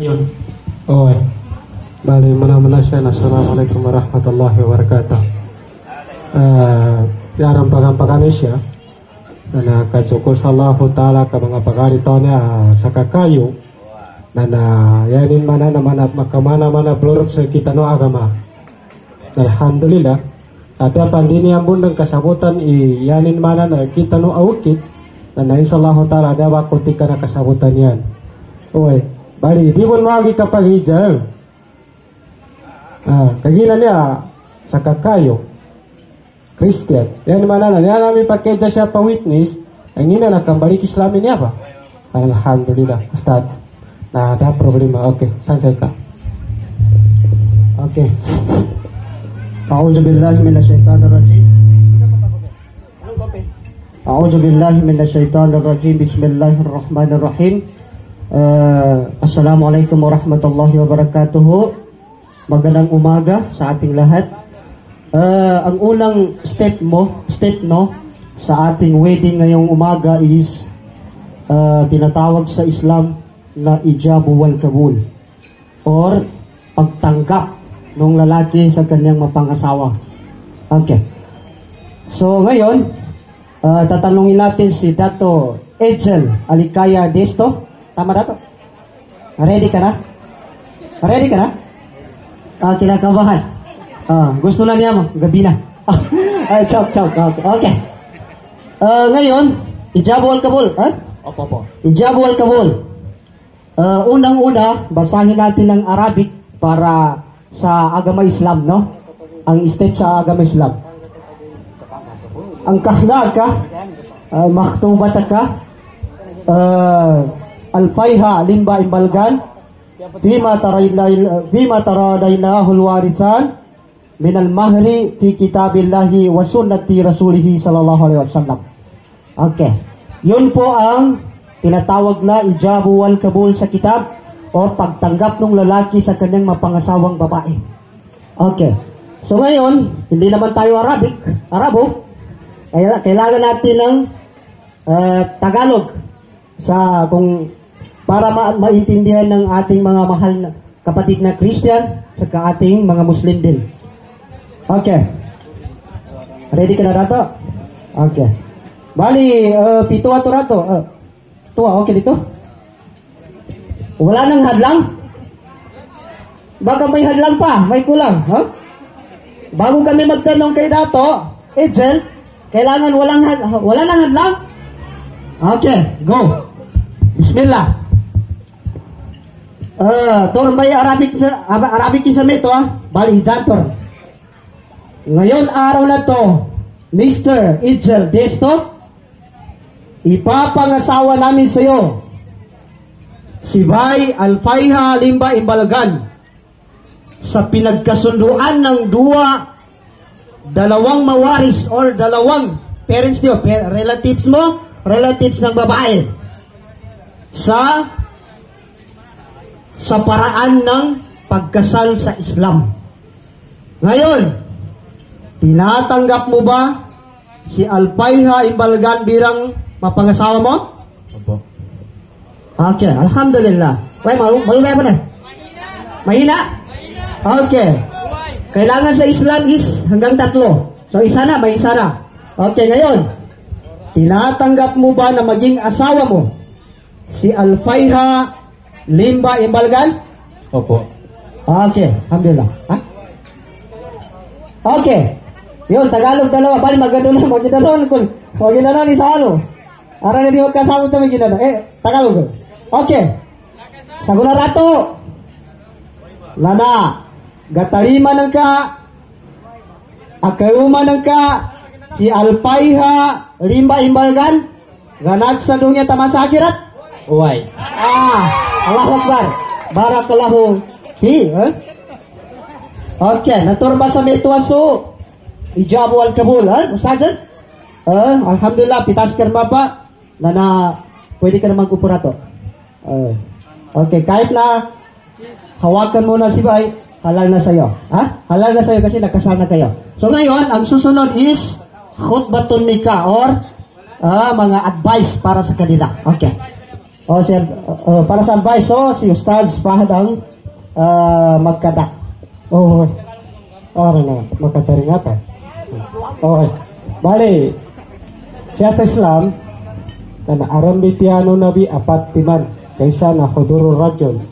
Yun. Okay. Bali, mana-mana siya. Assalamualaikum warahmatullahi wabarakatuh. Yarang pagampagani siya. Na katsukul sa Allah Ta'ala ka mga pagarito niya sa kakayo. Na yanin mana naman at makamana-mana blurop sa kita no agama. Alhamdulillah. At pandini ang bundang kasabutan yanin mana na kita no awukit. Na insya Allah Ta'ala dawa kutika na kasabutan yan. Okay. Bali, di mo magi kapag hijau. Kagina niya sa kakayo. Christian. Yan mana na. Yan namin pagkedya siya pa witness. Ang ina nakambalik Islamin niya ba? Alhamdulillah. Ustad. Na ada problema. Okay. Sansay ka. Okay. A'udzubillahi minasyaitonirrajim. A'udzubillahi minasyaitonirrajim. Bismillahirrahmanirrahim. Assalamualaikum warahmatullahi wabarakatuh. Magandang umaga sa ating lahat. Ang unang step sa ating wedding ngayong umaga is tinatawag sa Islam na ijabu wal kabul or pagtanggap ng lalaki sa kanyang mapangasawa. Okay. So ngayon, tatanungin natin si Dato Edsel Alikaya Desto. Tama dato? Ready ka na? Ready ka na? Kinakabahan. Gusto na niya mo, gabi na. Chok. Okay. Ngayon, ijabu al kabul. Opo. Ijabu al kabul. Unang-una, basahin natin ng Arabic para sa agama Islam, no? Ang step sa agama Islam. Ang kahna ka, maktubat ka, al-fayha limba imbalgan, fima taradaynahu al-warisan min al-mahri fi kitabillahi wa sunnati rasulihi sallallahu alaihi wasallam. Okay. Yun po ang tinatawag na ijabu wal kabul sa kitab o pagtanggap ng lalaki sa kanyang mapangasawang babae. Okay. So ngayon, hindi naman tayo Arabo. Kailangan natin ng Tagalog para maintindihan ng ating mga mahal na kapatid na Christian sa ating mga Muslim din. Okay. Ready ka na rato? Okay. Bali, pito ato rato. Tuwa, okay dito? Wala nang hadlang? Baka may hadlang pa, may kulang, ha? Bago kami magtanong kay Dato Edsel, kailangan wala nang hadlang? Okay, go. Bismillah. Tor may Arabic sa meto, bali jantor. Ngayon araw na to, Mr. Edsel Desto, ipapangasawa namin sa iyo si Bay Al-Fayha Limba Imbalgan sa pinagkasunduan ng dalawang mawaris or dalawang parents niyo, relatives ng babae sa paraan ng pagkasal sa Islam. Ngayon, tinatanggap mo ba si Al-Fayha Imbalgan bilang mapangasawa mo? Opo. Okay, alhamdulillah. Wait, malulay mo na? Mahina? Okay. Kailangan sa Islam is hanggang 3. So, isa na, may isa na. Okay, ngayon, tinatanggap mo ba na maging asawa mo si Al-Fayha Limba Imbalgan? Opo. Okay, alhamdulillah. Ha? Okay. Yun, Tagalog dalawa. Bali, magandang ni Salo. Ara na di magkasama sa mga ginano. Tagalog. Okay. Saguna rato. Lana. Gatarima ng ka. Akayuma ng ka. Si Al-Fayha Limba Imbalgan. Ganat sa dunya taman sa akirat. Uway. Allahu Akbar. Barakallahu fi. Okay. Naturba sa metwaso. Ijabu al kabul. Ustazan? Alhamdulillah. Pitas kerma pa. Na pwede ka naman kupurato. Okay, kahit na hawakan mo na si Bay, halal na sa'yo. Halal na sa'yo kasi nakasal na kayo. So ngayon, ang susunod is khutbatun nikah or mga advice para sa kanila. Okay. sir, para sa advice, si Ustaz Fahad ang magkada. Oh, okay na, magkataringatan. Okay. Bali, siya sa Islam, na aram bitiano nabi apat timan, kaysa na khudurul rajul.